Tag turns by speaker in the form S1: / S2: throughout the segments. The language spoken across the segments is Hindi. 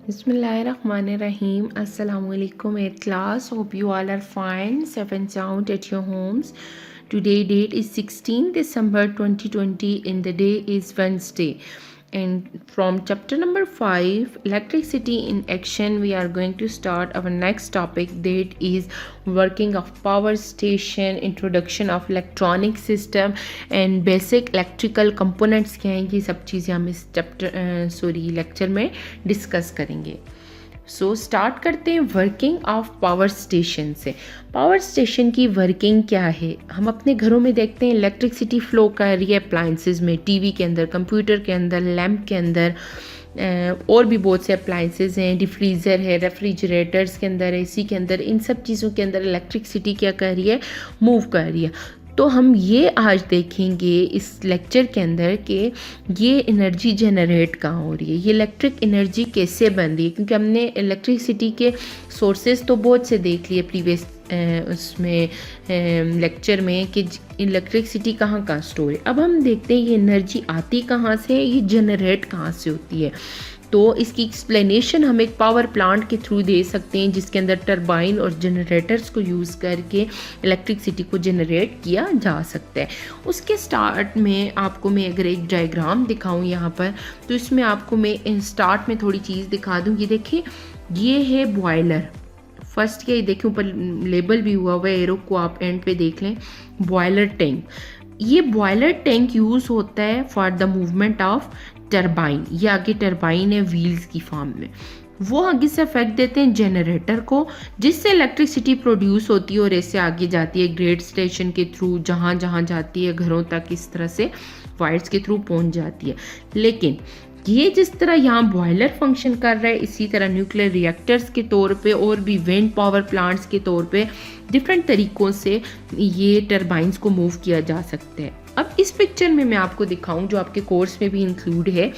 S1: Bismillahirrahmanirrahim. Assalamu alaikum at class. Hope you all are fine, safe and sound at your homes. Today date is 16 December 2020 and the day is Wednesday. And from chapter number 5, electricity in action, we are going to start our next topic, that is working of power station, introduction of electronic system and basic electrical components क्या हैं, ये सब चीज़ें हम इस लेक्चर में डिस्कस करेंगे. सो स्टार्ट करते हैं वर्किंग ऑफ पावर स्टेशन से. पावर स्टेशन की वर्किंग क्या है? हम अपने घरों में देखते हैं इलेक्ट्रिसिटी फ्लो कर रही है अप्लाइंसेस में, टीवी के अंदर, कंप्यूटर के अंदर, लैंप के अंदर, और भी बहुत से अप्लाइंसेस हैं, डिफ्रीज़र है, रेफ्रिजरेटर्स के अंदर, एसी के अंदर, इन सब चीज़ों के अंदर इलेक्ट्रिसिटी क्या कर रही है, मूव कर रही है. तो हम ये आज देखेंगे इस लेक्चर के अंदर कि ये एनर्जी जनरेट कहाँ हो रही है, ये इलेक्ट्रिक एनर्जी कैसे बन रही है. क्योंकि हमने इलेक्ट्रिसिटी के सोर्सेज तो बहुत से देख लिए प्रीवियस उसमें लेक्चर में कि इलेक्ट्रिसिटी कहाँ कहाँ स्टोर है. अब हम देखते हैं ये एनर्जी आती कहाँ से, ये जनरेट कहाँ से होती है. तो इसकी एक्सप्लेनेशन हम एक पावर प्लांट के थ्रू दे सकते हैं जिसके अंदर टरबाइन और जनरेटर्स को यूज़ करके इलेक्ट्रिसिटी को जनरेट किया जा सकता है. उसके स्टार्ट में आपको मैं अगर एक डायग्राम दिखाऊं यहाँ पर, तो इसमें आपको मैं स्टार्ट में थोड़ी चीज़ दिखा दूँ. ये देखिए, ये है बॉयलर. फर्स्ट क्या, ये देखिए ऊपर लेबल भी हुआ हुआ है, एरो को आप एंड पे देख लें, बॉयलर टैंक. ये बॉयलर टैंक यूज़ होता है for the movement of turbine. ये आगे टरबाइन है व्हील्स की फॉर्म में, वो आगे से अफेक्ट देते हैं जनरेटर को, जिससे इलेक्ट्रिसिटी प्रोड्यूस होती है और ऐसे आगे जाती है ग्रेड स्टेशन के थ्रू, जहाँ जहाँ जाती है घरों तक इस तरह से वायर्स के थ्रू पहुँच जाती है. लेकिन ये जिस तरह यहाँ बॉयलर फंक्शन कर रहा है, इसी तरह न्यूक्लियर रिएक्टर्स के तौर पे और भी विंड पावर प्लांट्स के तौर पे डिफरेंट तरीक़ों से ये टरबाइंस को मूव किया जा सकता है. अब इस पिक्चर में मैं आपको दिखाऊं जो आपके कोर्स में भी इंक्लूड है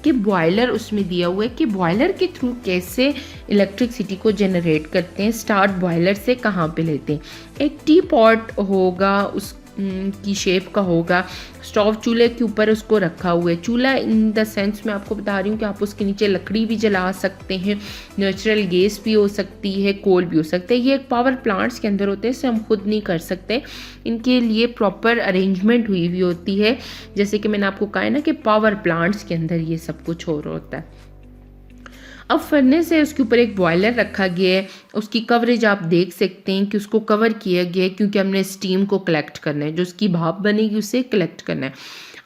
S1: कि बॉयलर उसमें दिया हुआ है कि बॉयलर के थ्रू कैसे इलेक्ट्रिसिटी को जनरेट करते हैं. स्टार्ट बॉयलर से कहाँ पे लेते हैं, एक टी पॉट होगा, उस की शेप का होगा, स्टोव चूल्हे के ऊपर उसको रखा हुआ है. चूल्हा इन द सेंस मैं आपको बता रही हूँ कि आप उसके नीचे लकड़ी भी जला सकते हैं, नेचुरल गैस भी हो सकती है, कोल भी हो सकता है. ये एक पावर प्लांट्स के अंदर होते हैं, इसे हम खुद नहीं कर सकते, इनके लिए प्रॉपर अरेंजमेंट हुई हुई होती है. जैसे कि मैंने आपको कहा है ना कि पावर प्लांट्स के अंदर ये सब कुछ हो रहा होता है. अब फर्नेस है, उसके ऊपर एक बॉयलर रखा गया है, उसकी कवरेज आप देख सकते हैं कि उसको कवर किया गया है क्योंकि हमने स्टीम को कलेक्ट करना है, जो उसकी भाप बनेगी उसे कलेक्ट करना है.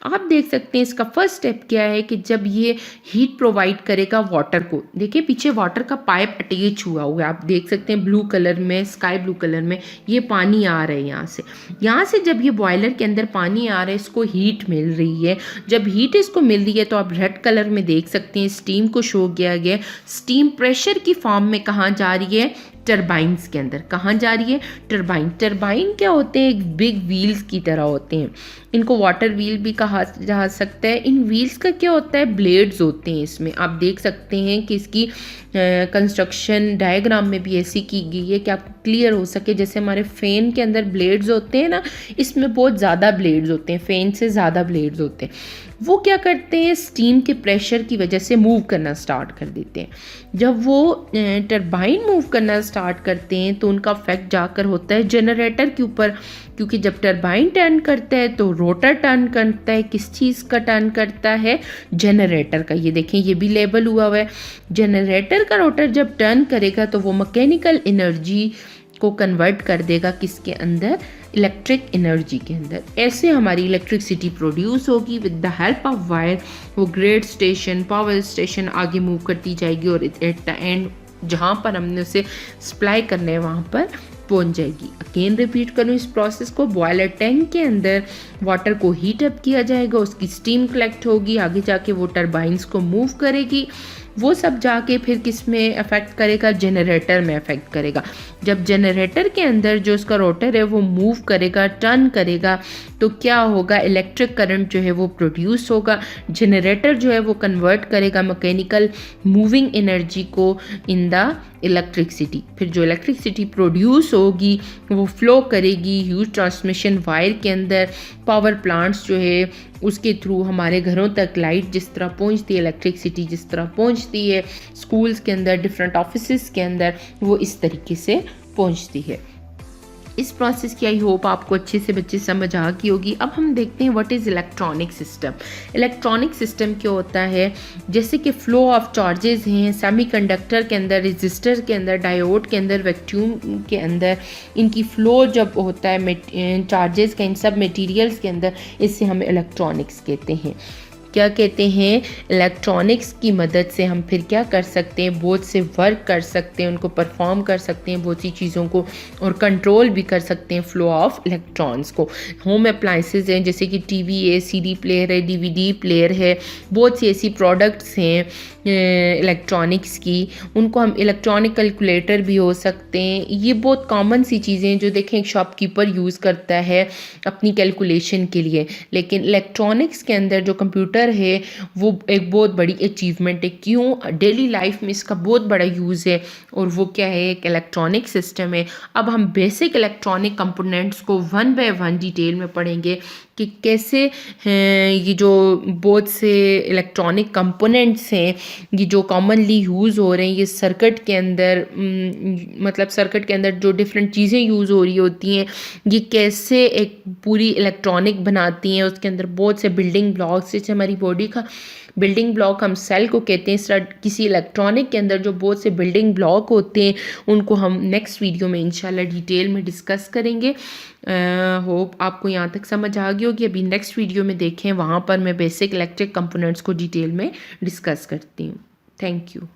S1: आप देख सकते हैं इसका फर्स्ट स्टेप क्या है कि जब ये हीट प्रोवाइड करेगा वाटर को, देखिए पीछे वाटर का पाइप अटैच हुआ है, आप देख सकते हैं ब्लू कलर में, स्काई ब्लू कलर में ये पानी आ रहा है. यहाँ से जब ये बॉयलर के अंदर पानी आ रहा है, इसको हीट मिल रही है. जब हीट इसको मिल रही है तो आप रेड कलर में देख सकते हैं स्टीम को शो किया गया. स्टीम प्रेशर की फॉर्म में कहाँ जा रही है, टरबाइंस के अंदर. कहाँ जा रही है, टरबाइन. टरबाइन क्या होते हैं, एक बिग व्हील्स की तरह होते हैं, इनको वाटर व्हील भी कहा जा सकता है. इन व्हील्स का क्या होता है, ब्लेड्स होते हैं. इसमें आप देख सकते हैं कि इसकी कंस्ट्रक्शन डायग्राम में भी ऐसी की गई है कि आपको क्लियर हो सके. जैसे हमारे फैन के अंदर ब्लेड्स होते हैं ना, इसमें बहुत ज़्यादा ब्लेड्स होते हैं, फैन से ज़्यादा ब्लेड्स होते हैं. वो क्या करते हैं, स्टीम के प्रेशर की वजह से मूव करना स्टार्ट कर देते हैं. जब वो टरबाइन मूव करना स्टार्ट करते हैं तो उनका इफेक्ट जाकर होता है जनरेटर के ऊपर, क्योंकि जब टरबाइन टर्न करता है तो रोटर टर्न करता है. किस चीज़ का टर्न करता है, जनरेटर का. ये देखें, ये भी लेबल हुआ हुआ है. जनरेटर का रोटर जब टर्न करेगा तो वो मैकेनिकल एनर्जी को कन्वर्ट कर देगा किसके अंदर, इलेक्ट्रिक एनर्जी के अंदर. ऐसे हमारी इलेक्ट्रिसिटी प्रोड्यूस होगी with the help of wire. वो ग्रेड स्टेशन, पावर स्टेशन आगे मूव करती जाएगी और एट द एंड जहाँ पर हमने उसे सप्लाई करना है वहाँ पर पहुंच जाएगी. अगेन रिपीट करूँ इस प्रोसेस को, बॉयलर टैंक के अंदर वाटर को हीट अप किया जाएगा, उसकी स्टीम कलेक्ट होगी, आगे जाके वो टरबाइंस को मूव करेगी. वो सब जाके फिर किस में अफेक्ट करेगा, जनरेटर में अफेक्ट करेगा. जब जनरेटर के अंदर जो उसका रोटर है वो मूव करेगा, टर्न करेगा, तो क्या होगा, इलेक्ट्रिक करंट जो है वो प्रोड्यूस होगा. जनरेटर जो है वो कन्वर्ट करेगा मैकेनिकल मूविंग एनर्जी को इन द इलेक्ट्रिसिटी. फिर जो इलेक्ट्रिसिटी प्रोड्यूस होगी वो फ्लो करेगी ह्यूज ट्रांसमिशन वायर के अंदर. पावर प्लांट्स जो है उसके थ्रू हमारे घरों तक लाइट जिस तरह पहुंचती है, इलेक्ट्रिसिटी जिस तरह पहुंचती है, स्कूल्स के अंदर, डिफरेंट ऑफिसेस के अंदर, वो इस तरीके से पहुंचती है। इस प्रोसेस की आई होप आपको अच्छे से बच्चे समझ आ गई होगी। अब हम देखते हैं what is electronic system. Electronic system क्या होता है, जैसे कि फ्लो ऑफ चार्जेस हैं सेमीकंडक्टर के अंदर, रजिस्टर के अंदर, डायोड के अंदर, वैक्यूम के अंदर, इनकी फ्लो जब होता है चार्जेस का इन सब मटेरियल्स के अंदर, इससे हम इलेक्ट्रॉनिक्स कहते हैं। क्या कहते हैं, इलेक्ट्रॉनिक्स की मदद से हम फिर क्या कर सकते हैं, बहुत से वर्क कर सकते हैं, उनको परफॉर्म कर सकते हैं बहुत सी चीज़ों को, और कंट्रोल भी कर सकते हैं फ्लो ऑफ इलेक्ट्रॉन्स को। होम अप्लाइंसेस हैं जैसे कि टीवी है, सीडी प्लेयर है, डीवीडी प्लेयर है, बहुत सी ऐसी प्रोडक्ट्स हैं इलेक्ट्रॉनिक्स की, उनको हम इलेक्ट्रॉनिक कैलकुलेटर भी हो सकते हैं। ये बहुत कॉमन सी चीज़ें हैं जो देखें एक शॉपकीपर यूज़ करता है अपनी कैलकुलेशन के लिए, लेकिन इलेक्ट्रॉनिक्स के अंदर जो कंप्यूटर है वो एक बहुत बड़ी अचीवमेंट है। क्यों, डेली लाइफ में इसका बहुत बड़ा यूज़ है, और वो क्या है, एक इलेक्ट्रॉनिक सिस्टम है। अब हम बेसिक इलेक्ट्रॉनिक कंपोनेंट्स को वन बाय वन डिटेल में पढ़ेंगे कि कैसे हैं ये जो बहुत से इलेक्ट्रॉनिक कंपोनेंट्स हैं, ये जो कॉमनली यूज़ हो रहे हैं, ये सर्किट के अंदर मतलब सर्किट के अंदर जो डिफरेंट चीज़ें यूज़ हो रही होती हैं, ये कैसे एक पूरी इलेक्ट्रॉनिक बनाती हैं। उसके अंदर बहुत से बिल्डिंग ब्लॉक्स, जैसे हमारी बॉडी का बिल्डिंग ब्लॉक हम सेल को कहते हैं, इस तरह किसी इलेक्ट्रॉनिक के अंदर जो बहुत से बिल्डिंग ब्लॉक होते हैं उनको हम नेक्स्ट वीडियो में इंशाल्लाह डिटेल में डिस्कस करेंगे। होप आपको यहाँ तक समझ आ गई होगी। अभी नेक्स्ट वीडियो में देखें, वहाँ पर मैं बेसिक इलेक्ट्रिक कंपोनेंट्स को डिटेल में डिस्कस करती हूँ। Thank you.